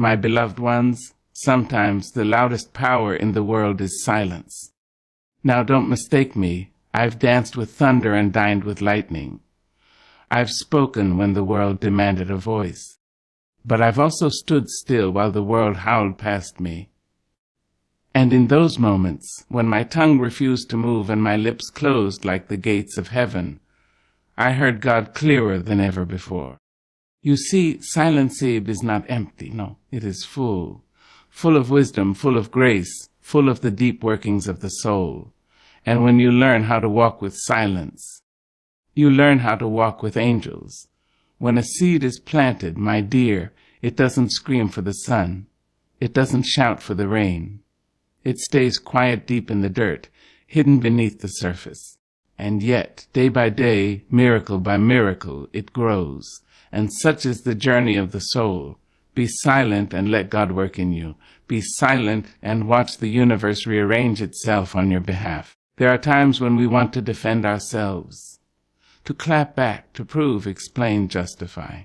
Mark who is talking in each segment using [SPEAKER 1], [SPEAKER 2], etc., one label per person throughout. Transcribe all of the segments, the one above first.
[SPEAKER 1] My beloved ones, sometimes the loudest power in the world is silence. Now don't mistake me, I've danced with thunder and dined with lightning. I've spoken when the world demanded a voice. But I've also stood still while the world howled past me. And in those moments, when my tongue refused to move and my lips closed like the gates of heaven, I heard God clearer than ever before. You see, silence is not empty, no, it is full of wisdom, full of grace, full of the deep workings of the soul. And when you learn how to walk with silence, you learn how to walk with angels. When a seed is planted, my dear, it doesn't scream for the sun. It doesn't shout for the rain. It stays quiet deep in the dirt, hidden beneath the surface. And yet, day by day, miracle by miracle, it grows. And such is the journey of the soul. Be silent and let God work in you. Be silent and watch the universe rearrange itself on your behalf. There are times when we want to defend ourselves, to clap back, to prove, explain, justify.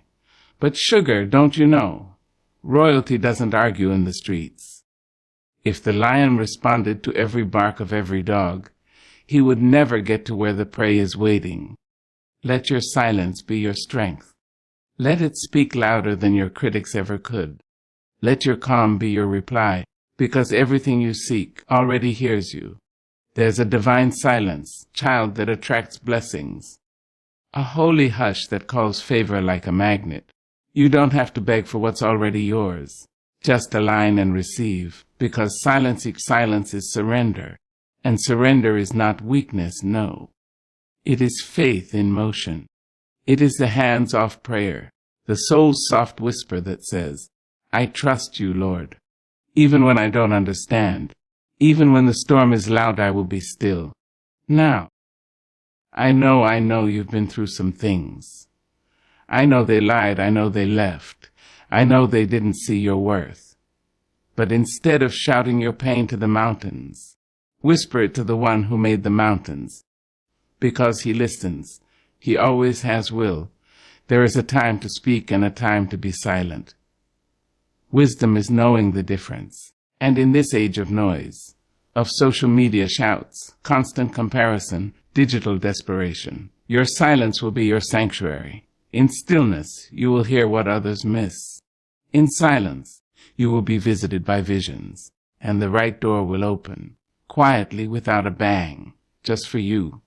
[SPEAKER 1] But sugar, don't you know, royalty doesn't argue in the streets. If the lion responded to every bark of every dog, he would never get to where the prey is waiting. Let your silence be your strength. Let it speak louder than your critics ever could. Let your calm be your reply, because everything you seek already hears you. There's a divine silence, child, that attracts blessings. A holy hush that calls favor like a magnet. You don't have to beg for what's already yours. Just align and receive, because silence is surrender. And surrender is not weakness, no. It is faith in motion. It is the hands-off prayer, the soul's soft whisper that says, I trust you, Lord. Even when I don't understand, even when the storm is loud, I will be still. Now, I know you've been through some things. I know they lied, I know they left. I know they didn't see your worth. But instead of shouting your pain to the mountains, whisper it to the one who made the mountains. Because he listens. He always has will. There is a time to speak and a time to be silent. Wisdom is knowing the difference. And in this age of noise, of social media shouts, constant comparison, digital desperation, your silence will be your sanctuary. In stillness, you will hear what others miss. In silence, you will be visited by visions, and the right door will open, quietly without a bang, just for you.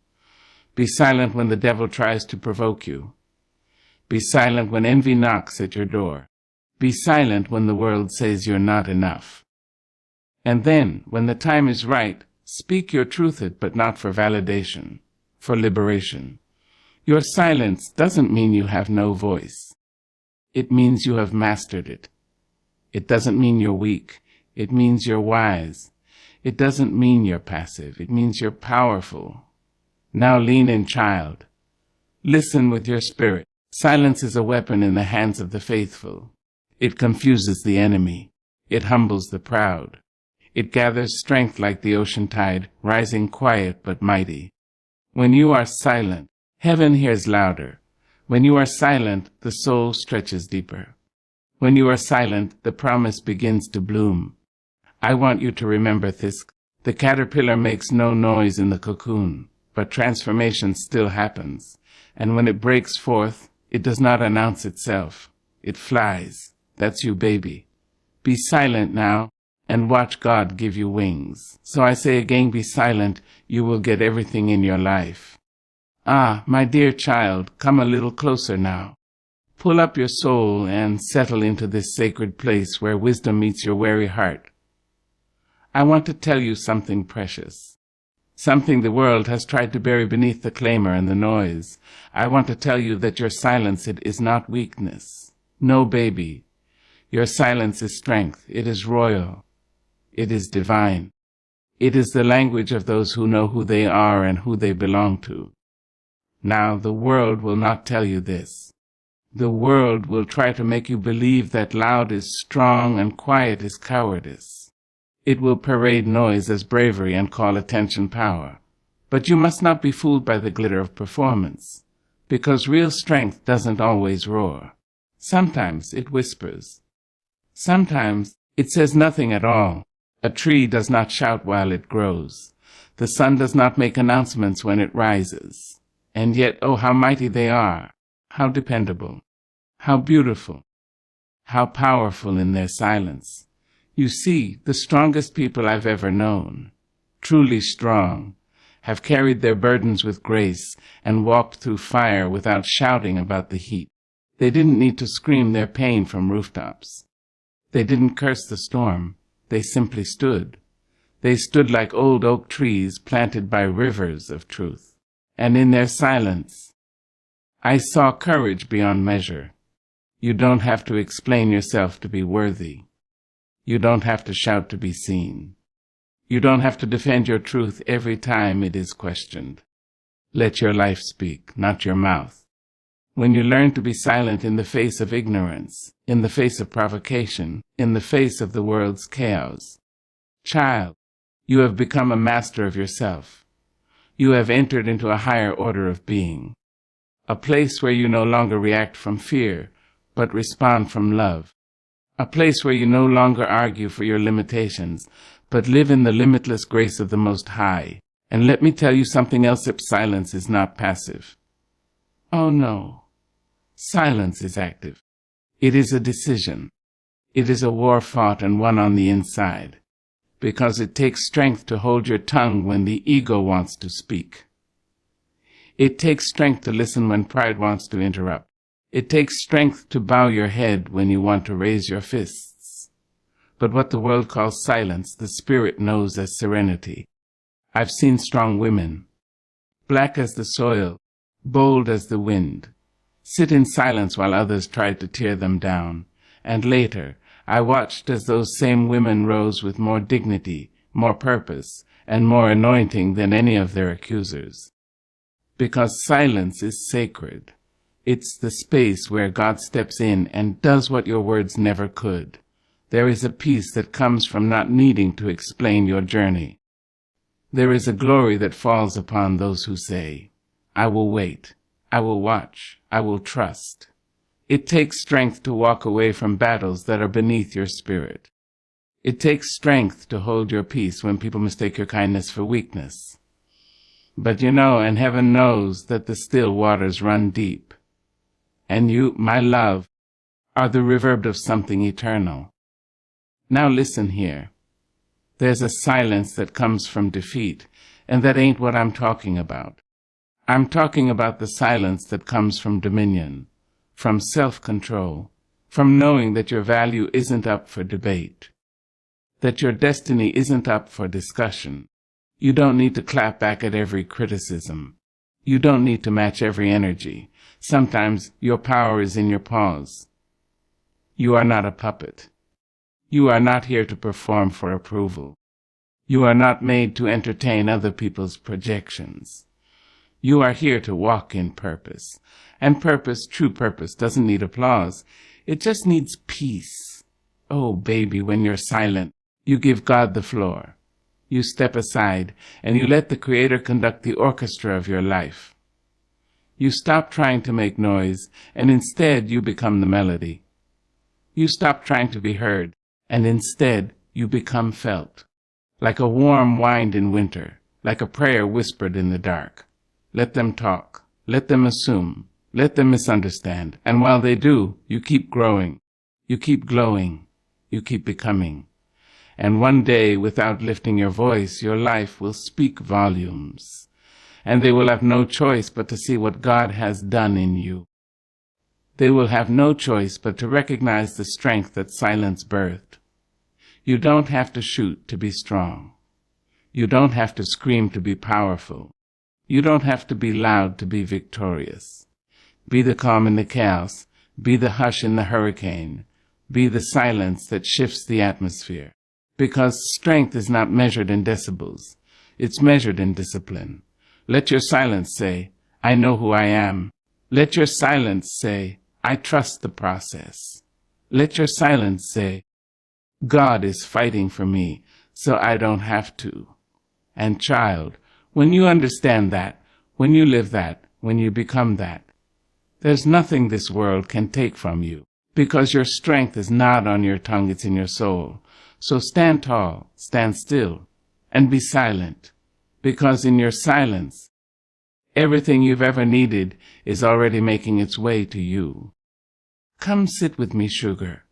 [SPEAKER 1] Be silent when the devil tries to provoke you. Be silent when envy knocks at your door. Be silent when the world says you're not enough. And then, when the time is right, speak your truth, but not for validation, for liberation. Your silence doesn't mean you have no voice. It means you have mastered it. It doesn't mean you're weak. It means you're wise. It doesn't mean you're passive. It means you're powerful. Now lean in, child. Listen with your spirit. Silence is a weapon in the hands of the faithful. It confuses the enemy. It humbles the proud. It gathers strength like the ocean tide, rising quiet but mighty. When you are silent, heaven hears louder. When you are silent, the soul stretches deeper. When you are silent, the promise begins to bloom. I want you to remember this. The caterpillar makes no noise in the cocoon, but transformation still happens. And when it breaks forth, it does not announce itself. It flies. That's you, baby. Be silent now, and watch God give you wings. So I say again, be silent. You will get everything in your life. Ah, my dear child, come a little closer now. Pull up your soul and settle into this sacred place where wisdom meets your weary heart. I want to tell you something precious. Something the world has tried to bury beneath the clamor and the noise. I want to tell you that your silence, it is not weakness. No, baby. Your silence is strength. It is royal. It is divine. It is the language of those who know who they are and who they belong to. Now, the world will not tell you this. The world will try to make you believe that loud is strong and quiet is cowardice. It will parade noise as bravery and call attention power. But you must not be fooled by the glitter of performance, because real strength doesn't always roar. Sometimes it whispers. Sometimes it says nothing at all. A tree does not shout while it grows. The sun does not make announcements when it rises. And yet, oh, how mighty they are, how dependable, how beautiful, how powerful in their silence. You see, the strongest people I've ever known, truly strong, have carried their burdens with grace and walked through fire without shouting about the heat. They didn't need to scream their pain from rooftops. They didn't curse the storm. They simply stood. They stood like old oak trees planted by rivers of truth. And in their silence, I saw courage beyond measure. You don't have to explain yourself to be worthy. You don't have to shout to be seen. You don't have to defend your truth every time it is questioned. Let your life speak, not your mouth. When you learn to be silent in the face of ignorance, in the face of provocation, in the face of the world's chaos, child, you have become a master of yourself. You have entered into a higher order of being, a place where you no longer react from fear, but respond from love, a place where you no longer argue for your limitations, but live in the limitless grace of the Most High. And let me tell you something else: silence is not passive. Oh no. Silence is active. It is a decision. It is a war fought and won on the inside, because it takes strength to hold your tongue when the ego wants to speak. It takes strength to listen when pride wants to interrupt. It takes strength to bow your head when you want to raise your fists. But what the world calls silence, the spirit knows as serenity. I've seen strong women, black as the soil, bold as the wind, sit in silence while others tried to tear them down. And later, I watched as those same women rose with more dignity, more purpose, and more anointing than any of their accusers. Because silence is sacred. It's the space where God steps in and does what your words never could. There is a peace that comes from not needing to explain your journey. There is a glory that falls upon those who say, I will wait, I will watch, I will trust. It takes strength to walk away from battles that are beneath your spirit. It takes strength to hold your peace when people mistake your kindness for weakness. But you know, and heaven knows, that the still waters run deep. And you, my love, are the reverb of something eternal. Now listen here. There's a silence that comes from defeat, and that ain't what I'm talking about. I'm talking about the silence that comes from dominion, from self-control, from knowing that your value isn't up for debate, that your destiny isn't up for discussion. You don't need to clap back at every criticism. You don't need to match every energy. Sometimes your power is in your pause. You are not a puppet. You are not here to perform for approval. You are not made to entertain other people's projections. You are here to walk in purpose. And purpose, true purpose, doesn't need applause. It just needs peace. Oh, baby, when you're silent, you give God the floor. You step aside and you let the Creator conduct the orchestra of your life. You stop trying to make noise, and instead you become the melody. You stop trying to be heard, and instead you become felt. Like a warm wind in winter, like a prayer whispered in the dark. Let them talk, let them assume, let them misunderstand, and while they do, you keep growing, you keep glowing, you keep becoming. And one day, without lifting your voice, your life will speak volumes, and they will have no choice but to see what God has done in you. They will have no choice but to recognize the strength that silence birthed. You don't have to shoot to be strong. You don't have to scream to be powerful. You don't have to be loud to be victorious. Be the calm in the chaos. Be the hush in the hurricane. Be the silence that shifts the atmosphere. Because strength is not measured in decibels. It's measured in discipline. Let your silence say, I know who I am. Let your silence say, I trust the process. Let your silence say, God is fighting for me, so I don't have to. And child, when you understand that, when you live that, when you become that, there's nothing this world can take from you, Because your strength is not on your tongue, it's in your soul. So stand tall, stand still, and be silent. Because in your silence, everything you've ever needed is already making its way to you. Come sit with me, sugar.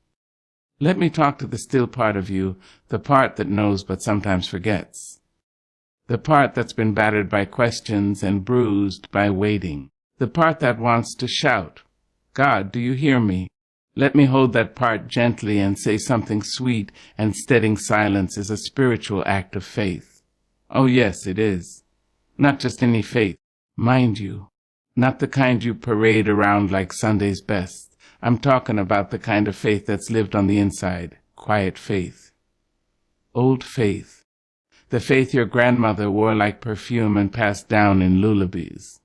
[SPEAKER 1] Let me talk to the still part of you, the part that knows but sometimes forgets. The part that's been battered by questions and bruised by waiting. The part that wants to shout, God, do you hear me? Let me hold that part gently and say something sweet, and steadying silence is a spiritual act of faith. Oh yes, it is. Not just any faith, mind you. Not the kind you parade around like Sunday's best. I'm talking about the kind of faith that's lived on the inside, quiet faith. Old faith. The faith your grandmother wore like perfume and passed down in lullabies.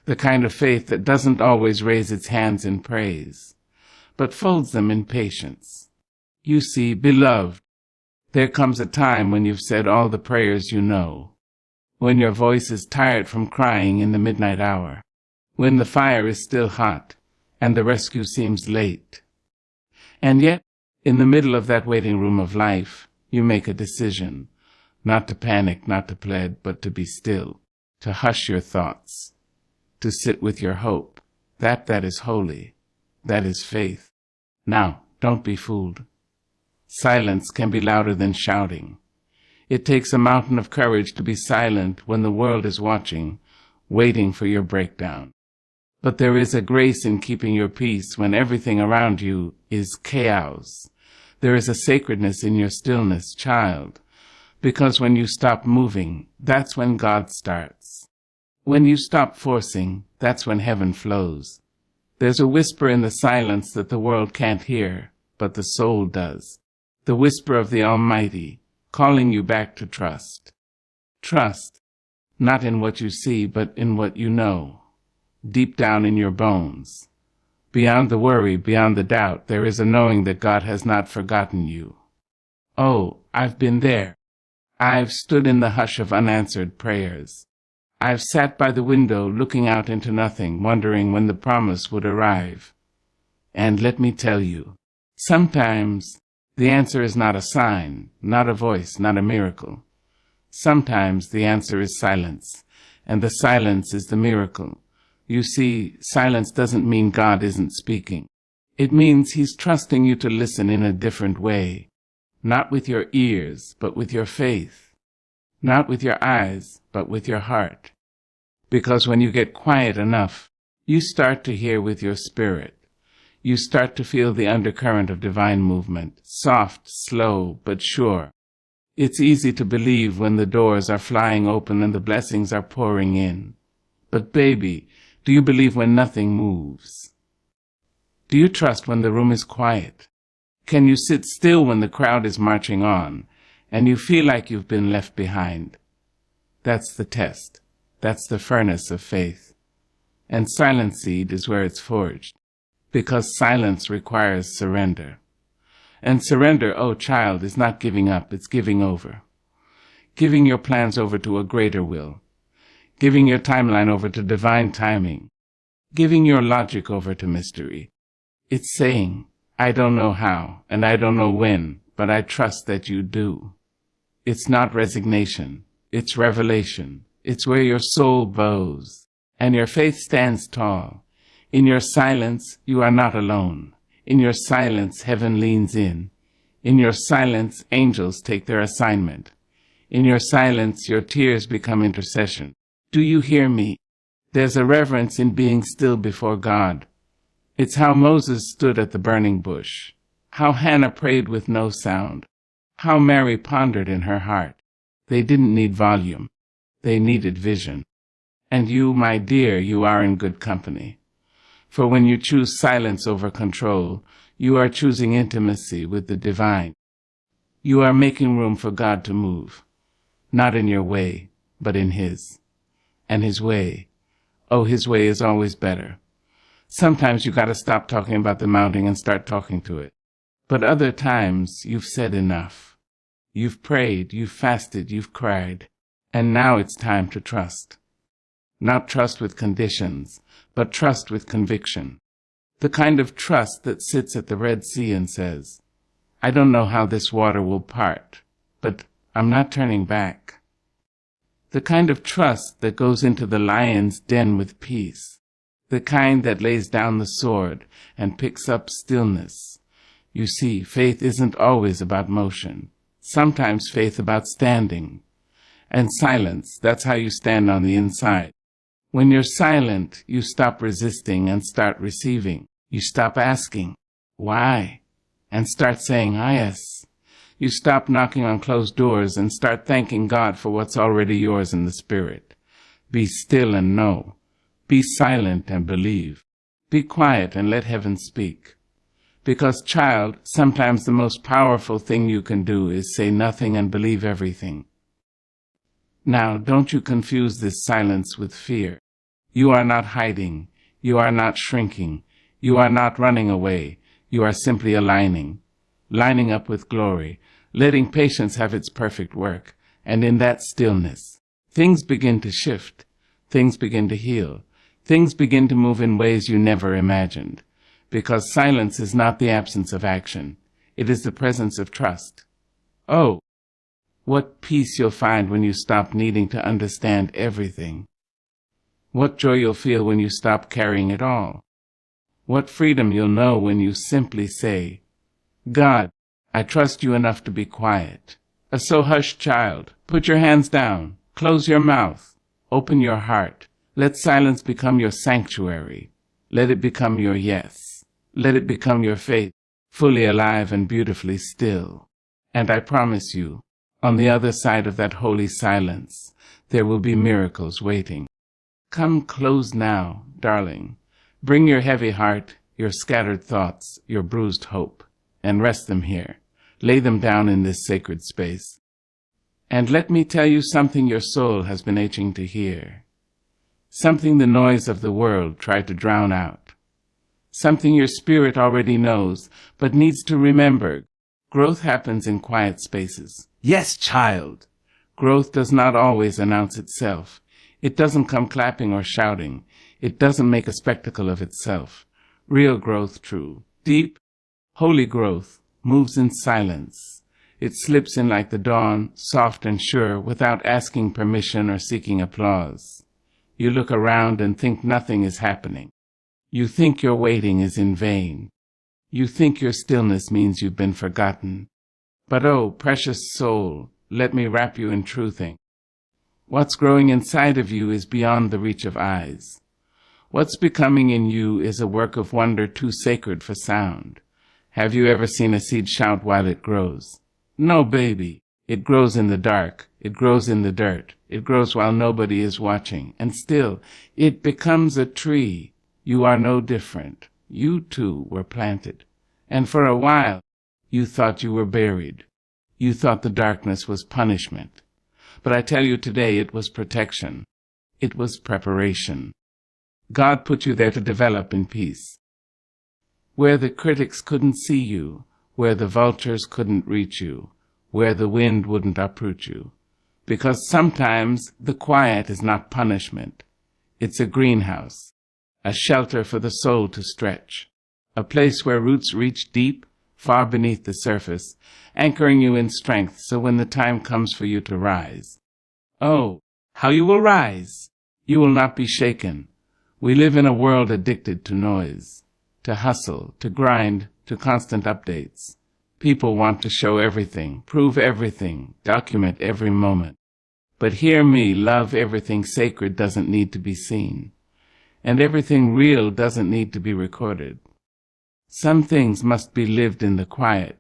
[SPEAKER 1] The kind of faith that doesn't always raise its hands in praise, but folds them in patience. You see, beloved, there comes a time when you've said all the prayers you know, when your voice is tired from crying in the midnight hour, when the fire is still hot and the rescue seems late. And yet, in the middle of that waiting room of life, you make a decision, not to panic, not to plead, but to be still, to hush your thoughts, to sit with your hope. That is holy. That is faith. Now, don't be fooled. Silence can be louder than shouting. It takes a mountain of courage to be silent when the world is watching, waiting for your breakdown. But there is a grace in keeping your peace when everything around you is chaos. There is a sacredness in your stillness, child, because when you stop moving, that's when God starts. When you stop forcing, that's when heaven flows. There's a whisper in the silence that the world can't hear, but the soul does. The whisper of the Almighty, calling you back to trust. Trust, not in what you see, but in what you know, deep down in your bones. Beyond the worry, beyond the doubt, there is a knowing that God has not forgotten you. Oh, I've been there. I've stood in the hush of unanswered prayers. I've sat by the window looking out into nothing, wondering when the promise would arrive. And let me tell you, sometimes the answer is not a sign, not a voice, not a miracle. Sometimes the answer is silence, and the silence is the miracle. You see, silence doesn't mean God isn't speaking. It means He's trusting you to listen in a different way, not with your ears, but with your faith. Not with your eyes, but with your heart. Because when you get quiet enough, you start to hear with your spirit. You start to feel the undercurrent of divine movement, soft, slow, but sure. It's easy to believe when the doors are flying open and the blessings are pouring in. But baby, do you believe when nothing moves? Do you trust when the room is quiet? Can you sit still when the crowd is marching on, and you feel like you've been left behind? That's the test. That's the furnace of faith. And silence seed is where it's forged, because silence requires surrender. And surrender, oh child, is not giving up, it's giving over. Giving your plans over to a greater will. Giving your timeline over to divine timing. Giving your logic over to mystery. It's saying, I don't know how, and I don't know when, but I trust that you do. It's not resignation. It's revelation. It's where your soul bows, and your faith stands tall. In your silence, you are not alone. In your silence, heaven leans in. In your silence, angels take their assignment. In your silence, your tears become intercession. Do you hear me? There's a reverence in being still before God. It's how Moses stood at the burning bush, how Hannah prayed with no sound, how Mary pondered in her heart. They didn't need volume. They needed vision. And you, my dear, you are in good company. For when you choose silence over control, you are choosing intimacy with the divine. You are making room for God to move, not in your way, but in His. And His way, oh, His way is always better. Sometimes you gotta stop talking about the mountain and start talking to it. But other times, you've said enough. You've prayed, you've fasted, you've cried, and now it's time to trust. Not trust with conditions, but trust with conviction. The kind of trust that sits at the Red Sea and says, I don't know how this water will part, but I'm not turning back. The kind of trust that goes into the lion's den with peace. The kind that lays down the sword and picks up stillness. You see, faith isn't always about motion. Sometimes faith about standing. And silence, that's how you stand on the inside. When you're silent, you stop resisting and start receiving. You stop asking, why? And start saying, yes. You stop knocking on closed doors and start thanking God for what's already yours in the Spirit. Be still and know. Be silent and believe. Be quiet and let heaven speak. Because, child, sometimes the most powerful thing you can do is say nothing and believe everything. Now, don't you confuse this silence with fear. You are not hiding. You are not shrinking. You are not running away. You are simply aligning. Lining up with glory. Letting patience have its perfect work. And in that stillness, things begin to shift. Things begin to heal. Things begin to move in ways you never imagined. Because silence is not the absence of action. It is the presence of trust. Oh, what peace you'll find when you stop needing to understand everything. What joy you'll feel when you stop carrying it all. What freedom you'll know when you simply say, God, I trust you enough to be quiet. So hush, child, put your hands down, close your mouth, open your heart. Let silence become your sanctuary. Let it become your yes. Let it become your faith, fully alive and beautifully still. And I promise you, on the other side of that holy silence, there will be miracles waiting. Come close now, darling. Bring your heavy heart, your scattered thoughts, your bruised hope, and rest them here. Lay them down in this sacred space. And let me tell you something your soul has been itching to hear. Something the noise of the world tried to drown out. Something your spirit already knows, but needs to remember. Growth happens in quiet spaces. Yes, child. Growth does not always announce itself. It doesn't come clapping or shouting. It doesn't make a spectacle of itself. Real growth, true, deep, holy growth, moves in silence. It slips in like the dawn, soft and sure, without asking permission or seeking applause. You look around and think nothing is happening. You think your waiting is in vain. You think your stillness means you've been forgotten. But oh, precious soul, let me wrap you in truthing. What's growing inside of you is beyond the reach of eyes. What's becoming in you is a work of wonder too sacred for sound. Have you ever seen a seed shout while it grows? No, baby. It grows in the dark. It grows in the dirt. It grows while nobody is watching. And still, it becomes a tree. You are no different. You too were planted. And for a while, you thought you were buried. You thought the darkness was punishment. But I tell you today it was protection. It was preparation. God put you there to develop in peace. Where the critics couldn't see you, where the vultures couldn't reach you, where the wind wouldn't uproot you. Because sometimes the quiet is not punishment. It's a greenhouse. A shelter for the soul to stretch, a place where roots reach deep, far beneath the surface, anchoring you in strength so when the time comes for you to rise. Oh, how you will rise! You will not be shaken. We live in a world addicted to noise, to hustle, to grind, to constant updates. People want to show everything, prove everything, document every moment. But hear me, love, everything sacred doesn't need to be seen. And everything real doesn't need to be recorded. Some things must be lived in the quiet,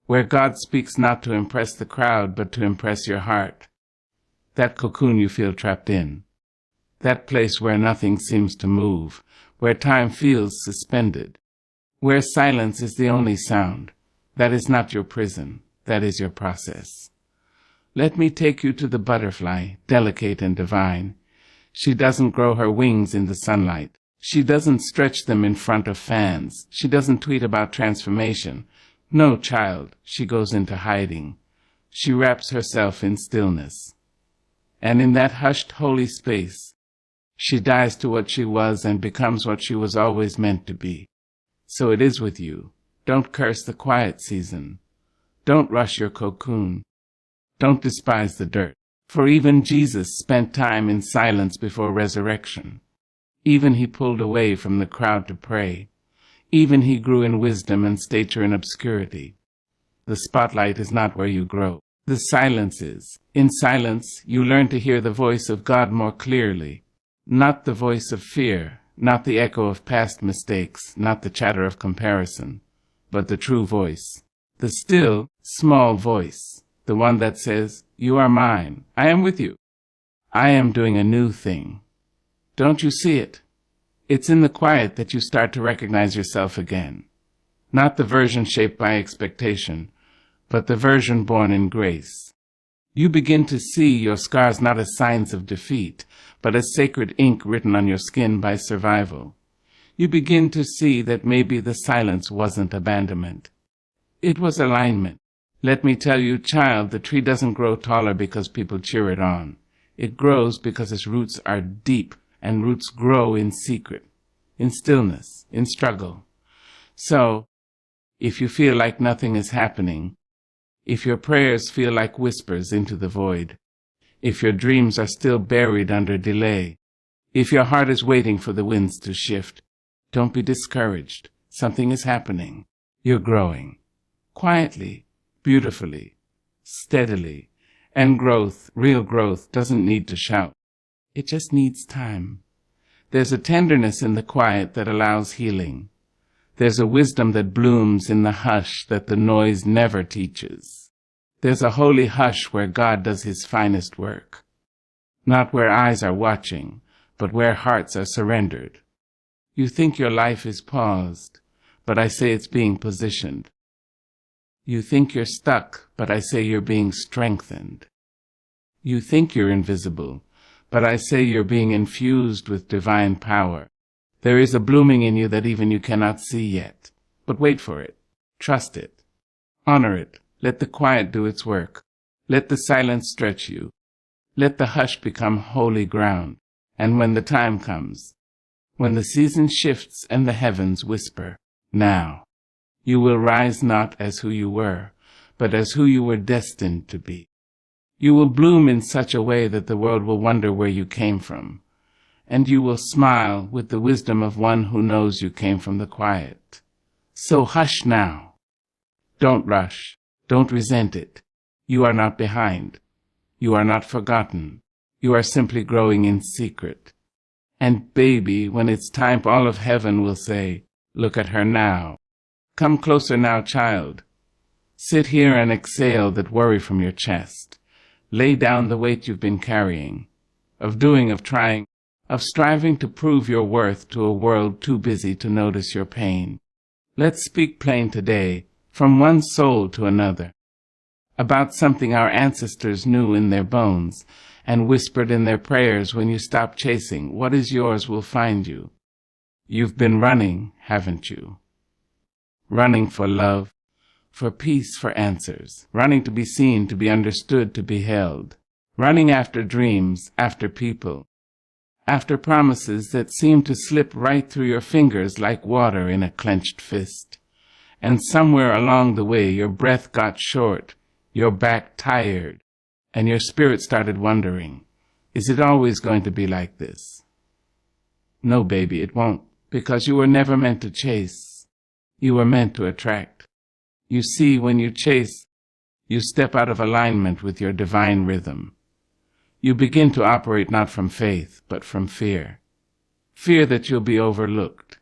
[SPEAKER 1] where God speaks not to impress the crowd, but to impress your heart. That cocoon you feel trapped in. That place where nothing seems to move, where time feels suspended, where silence is the only sound. That is not your prison. That is your process. Let me take you to the butterfly, delicate and divine. She doesn't grow her wings in the sunlight. She doesn't stretch them in front of fans. She doesn't tweet about transformation. No, child, she goes into hiding. She wraps herself in stillness. And in that hushed, holy space, she dies to what she was and becomes what she was always meant to be. So it is with you. Don't curse the quiet season. Don't rush your cocoon. Don't despise the dirt. For even Jesus spent time in silence before resurrection. Even he pulled away from the crowd to pray. Even he grew in wisdom and stature in obscurity. The spotlight is not where you grow. The silence is. In silence, you learn to hear the voice of God more clearly. Not the voice of fear, not the echo of past mistakes, not the chatter of comparison, but the true voice. The still, small voice. The one that says, "You are mine. I am with you. I am doing a new thing." Don't you see it? It's in the quiet that you start to recognize yourself again. Not the version shaped by expectation, but the version born in grace. You begin to see your scars not as signs of defeat, but as sacred ink written on your skin by survival. You begin to see that maybe the silence wasn't abandonment. It was alignment. Let me tell you, child, the tree doesn't grow taller because people cheer it on. It grows because its roots are deep, and roots grow in secret, in stillness, in struggle. So, if you feel like nothing is happening, if your prayers feel like whispers into the void, if your dreams are still buried under delay, if your heart is waiting for the winds to shift, don't be discouraged. Something is happening. You're growing. Quietly, beautifully, steadily. And growth, real growth, doesn't need to shout. It just needs time. There's a tenderness in the quiet that allows healing. There's a wisdom that blooms in the hush that the noise never teaches. There's a holy hush where God does his finest work. Not where eyes are watching, but where hearts are surrendered. You think your life is paused, but I say it's being positioned. You think you're stuck, but I say you're being strengthened. You think you're invisible, but I say you're being infused with divine power. There is a blooming in you that even you cannot see yet. But wait for it. Trust it. Honor it. Let the quiet do its work. Let the silence stretch you. Let the hush become holy ground. And when the time comes, when the season shifts and the heavens whisper, "Now," you will rise not as who you were, but as who you were destined to be. You will bloom in such a way that the world will wonder where you came from. And you will smile with the wisdom of one who knows you came from the quiet. So hush now. Don't rush. Don't resent it. You are not behind. You are not forgotten. You are simply growing in secret. And baby, when it's time, all of heaven will say, "Look at her now. Come closer now, child. Sit here and exhale that worry from your chest. Lay down the weight you've been carrying, of doing, of trying, of striving to prove your worth to a world too busy to notice your pain. Let's speak plain today, from one soul to another, about something our ancestors knew in their bones and whispered in their prayers. When you stop chasing, what is yours will find you. You've been running, haven't you? Running for love, for peace, for answers, running to be seen, to be understood, to be held, running after dreams, after people, after promises that seem to slip right through your fingers like water in a clenched fist. And somewhere along the way your breath got short, your back tired, and your spirit started wondering, is it always going to be like this? No, baby, it won't, because you were never meant to chase. You were meant to attract. You see, when you chase, you step out of alignment with your divine rhythm. You begin to operate not from faith, but from fear. Fear that you'll be overlooked.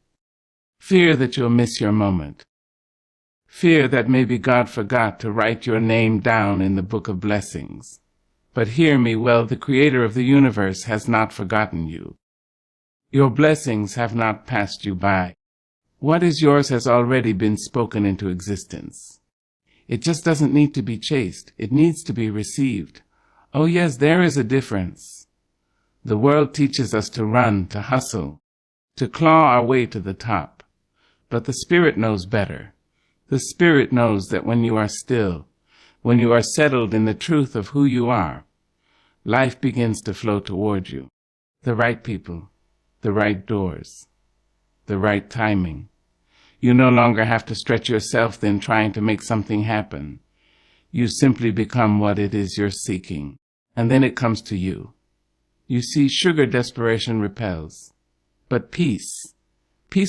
[SPEAKER 1] Fear that you'll miss your moment. Fear that maybe God forgot to write your name down in the book of blessings. But hear me well, the Creator of the universe has not forgotten you. Your blessings have not passed you by. What is yours has already been spoken into existence. It just doesn't need to be chased. It needs to be received. Oh yes, there is a difference. The world teaches us to run, to hustle, to claw our way to the top. But the Spirit knows better. The Spirit knows that when you are still, when you are settled in the truth of who you are, life begins to flow toward you. The right people, the right doors, the right timing. You no longer have to stretch yourself thin trying to make something happen. You simply become what it is you're seeking, and then it comes to you. You see, sugar desperation repels, but peace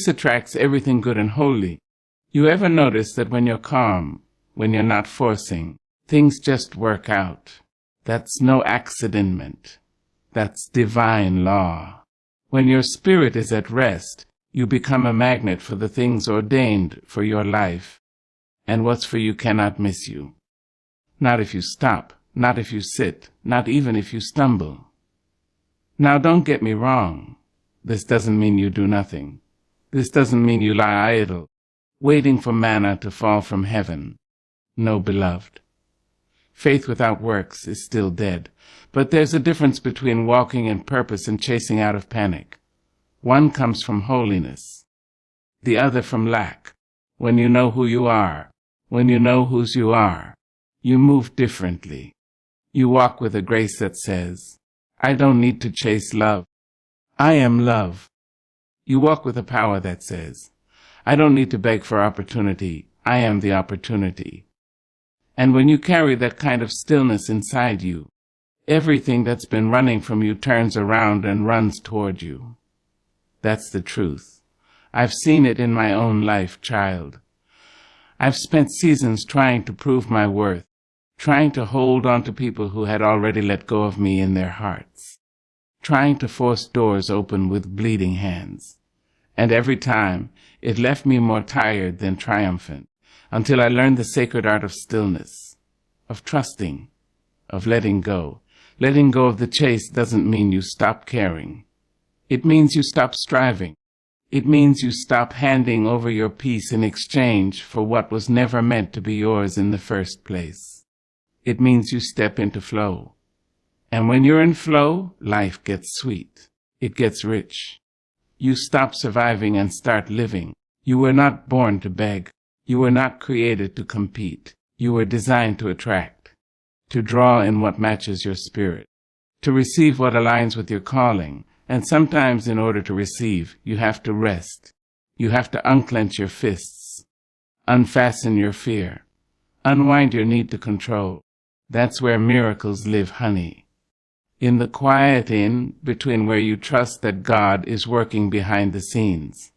[SPEAKER 1] attracts everything good and holy. You ever notice that when you're calm, when you're not forcing, things just work out? That's no accident. That's divine law. When your spirit is at rest, you become a magnet for the things ordained for your life, and what's for you cannot miss you. Not if you stop, not if you sit, not even if you stumble. Now don't get me wrong. This doesn't mean you do nothing. This doesn't mean you lie idle, waiting for manna to fall from heaven. No, beloved. Faith without works is still dead, but there's a difference between walking in purpose and chasing out of panic. One comes from holiness, the other from lack. When you know who you are, when you know whose you are, you move differently. You walk with a grace that says, I don't need to chase love. I am love. You walk with a power that says, I don't need to beg for opportunity. I am the opportunity. And when you carry that kind of stillness inside you, everything that's been running from you turns around and runs toward you. That's the truth. I've seen it in my own life, child. I've spent seasons trying to prove my worth, trying to hold on to people who had already let go of me in their hearts, trying to force doors open with bleeding hands. And every time, it left me more tired than triumphant, until I learned the sacred art of stillness, of trusting, of letting go. Letting go of the chase doesn't mean you stop caring. It means you stop striving. It means you stop handing over your peace in exchange for what was never meant to be yours in the first place. It means you step into flow. And when you're in flow, life gets sweet. It gets rich. You stop surviving and start living. You were not born to beg. You were not created to compete. You were designed to attract, to draw in what matches your spirit, to receive what aligns with your calling. And sometimes in order to receive, you have to rest. You have to unclench your fists, unfasten your fear, unwind your need to control. That's where miracles live, honey. In the quiet in between, where you trust that God is working behind the scenes,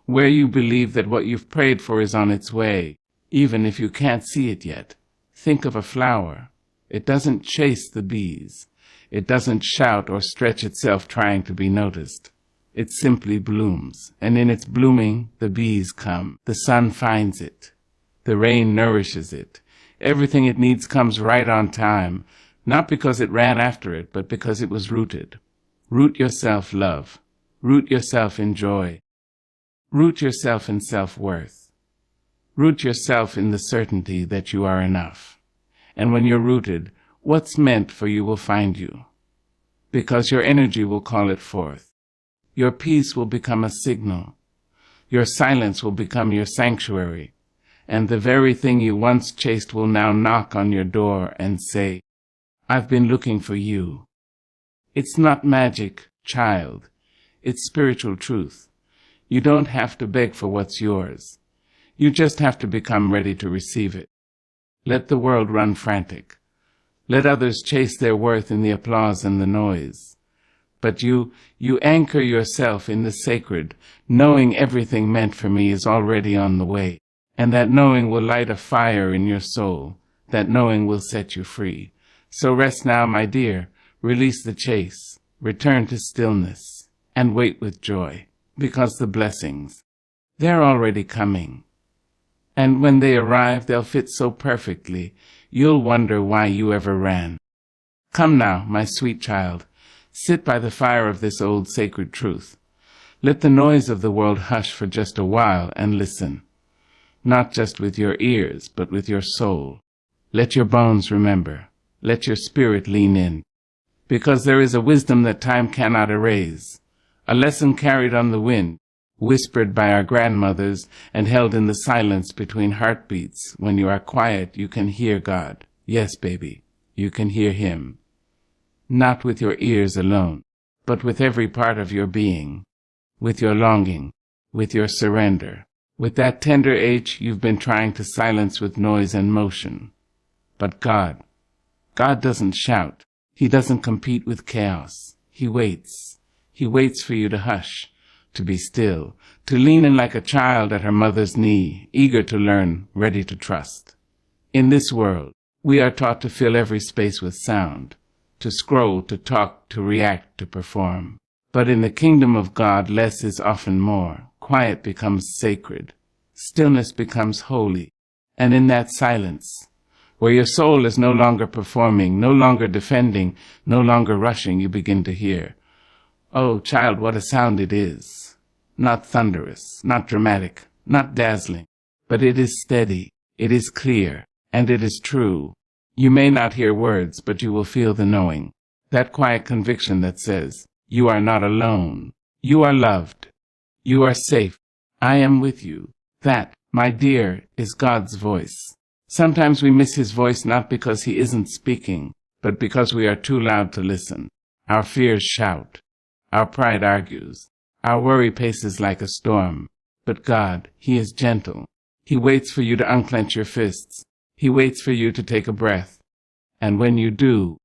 [SPEAKER 1] where you believe that what you've prayed for is on its way, even if you can't see it yet. Think of a flower. It doesn't chase the bees. It doesn't shout or stretch itself trying to be noticed. It simply blooms, and in its blooming, the bees come. The sun finds it. The rain nourishes it. Everything it needs comes right on time, not because it ran after it, but because it was rooted. Root yourself, love. Root yourself in joy. Root yourself in self-worth. Root yourself in the certainty that you are enough. And when you're rooted, what's meant for you will find you, because your energy will call it forth. Your peace will become a signal. Your silence will become your sanctuary, and the very thing you once chased will now knock on your door and say, I've been looking for you. It's not magic, child. It's spiritual truth. You don't have to beg for what's yours. You just have to become ready to receive it. Let the world run frantic. Let others chase their worth in the applause and the noise. But you anchor yourself in the sacred, knowing everything meant for me is already on the way. And that knowing will light a fire in your soul. That knowing will set you free. So rest now, my dear. Release the chase. Return to stillness. And wait with joy. Because the blessings, they're already coming. And when they arrive, they'll fit so perfectly, you'll wonder why you ever ran. Come now, my sweet child, sit by the fire of this old sacred truth. Let the noise of the world hush for just a while and listen, not just with your ears, but with your soul. Let your bones remember. Let your spirit lean in, because there is a wisdom that time cannot erase, a lesson carried on the wind, whispered by our grandmothers and held in the silence between heartbeats. When you are quiet, you can hear God. Yes, baby, you can hear Him. Not with your ears alone, but with every part of your being, with your longing, with your surrender, With that tender H you've been trying to silence with noise and motion. But God doesn't shout. He doesn't compete with chaos. He waits. He waits for you to hush, to be still, to lean in like a child at her mother's knee, eager to learn, ready to trust. In this world, we are taught to fill every space with sound, to scroll, to talk, to react, to perform. But in the kingdom of God, less is often more. Quiet becomes sacred. Stillness becomes holy. And in that silence, where your soul is no longer performing, no longer defending, no longer rushing, you begin to hear, "Oh, child, what a sound it is. Not thunderous, not dramatic, not dazzling, but it is steady, it is clear, and it is true." You may not hear words, but you will feel the knowing, that quiet conviction that says, "You are not alone. You are loved. You are safe. I am with you." That, my dear, is God's voice. Sometimes we miss his voice not because he isn't speaking, but because we are too loud to listen. Our fears shout. Our pride argues. Our worry paces like a storm. But God, he is gentle. He waits for you to unclench your fists. He waits for you to take a breath. And when you do,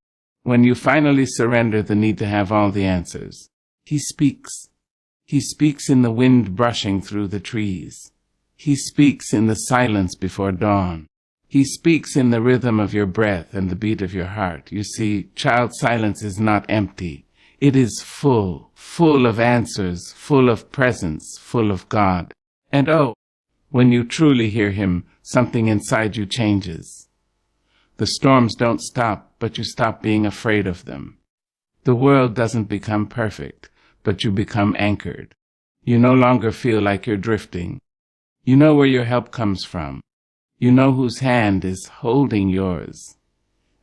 [SPEAKER 1] when you finally surrender the need to have all the answers, he speaks. He speaks in the wind brushing through the trees. He speaks in the silence before dawn. He speaks in the rhythm of your breath and the beat of your heart. You see, child, silence is not empty. It is full, full of answers, full of presence, full of God. And oh, when you truly hear him, something inside you changes. The storms don't stop, but you stop being afraid of them. The world doesn't become perfect, but you become anchored. You no longer feel like you're drifting. You know where your help comes from. You know whose hand is holding yours.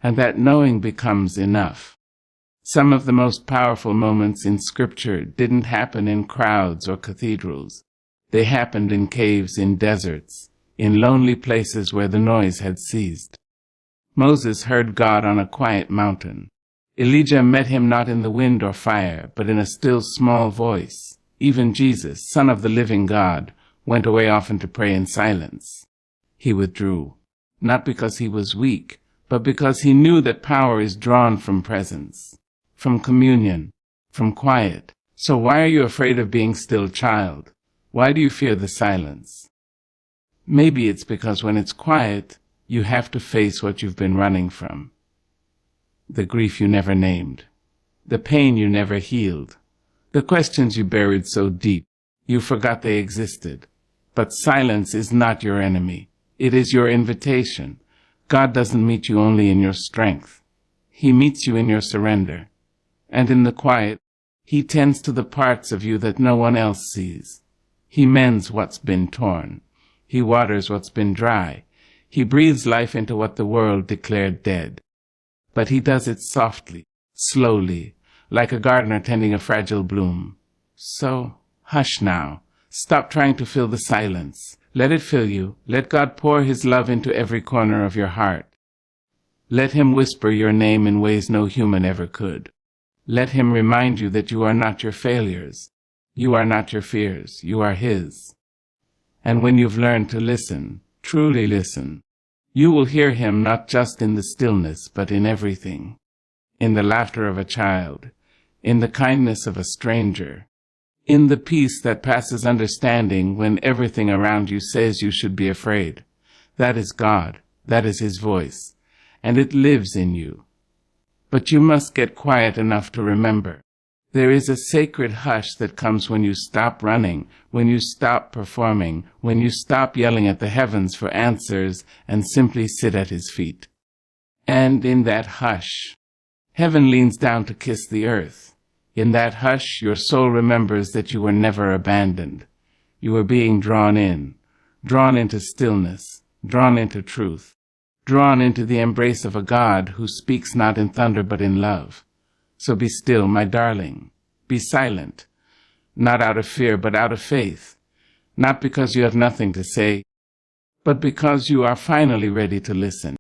[SPEAKER 1] And that knowing becomes enough. Some of the most powerful moments in Scripture didn't happen in crowds or cathedrals. They happened in caves, in deserts, in lonely places where the noise had ceased. Moses heard God on a quiet mountain. Elijah met him not in the wind or fire, but in a still small voice. Even Jesus, Son of the living God, went away often to pray in silence. He withdrew, not because he was weak, but because he knew that power is drawn from presence, from communion, from quiet. So why are you afraid of being still, child? Why do you fear the silence? Maybe it's because when it's quiet, you have to face what you've been running from. The grief you never named, the pain you never healed, the questions you buried so deep, you forgot they existed. But silence is not your enemy. It is your invitation. God doesn't meet you only in your strength. He meets you in your surrender. And in the quiet, he tends to the parts of you that no one else sees. He mends what's been torn. He waters what's been dry. He breathes life into what the world declared dead. But he does it softly, slowly, like a gardener tending a fragile bloom. So, hush now. Stop trying to fill the silence. Let it fill you. Let God pour his love into every corner of your heart. Let him whisper your name in ways no human ever could. Let him remind you that you are not your failures. You are not your fears. You are his. And when you've learned to listen, truly listen, you will hear him not just in the stillness, but in everything. In the laughter of a child, in the kindness of a stranger, in the peace that passes understanding when everything around you says you should be afraid. That is God. That is his voice. And it lives in you. But you must get quiet enough to remember. There is a sacred hush that comes when you stop running, when you stop performing, when you stop yelling at the heavens for answers and simply sit at his feet. And in that hush, heaven leans down to kiss the earth. In that hush, your soul remembers that you were never abandoned. You were being drawn into stillness, drawn into truth, drawn into the embrace of a God who speaks not in thunder but in love. So be still, my darling. Be silent, not out of fear but out of faith, not because you have nothing to say, but because you are finally ready to listen.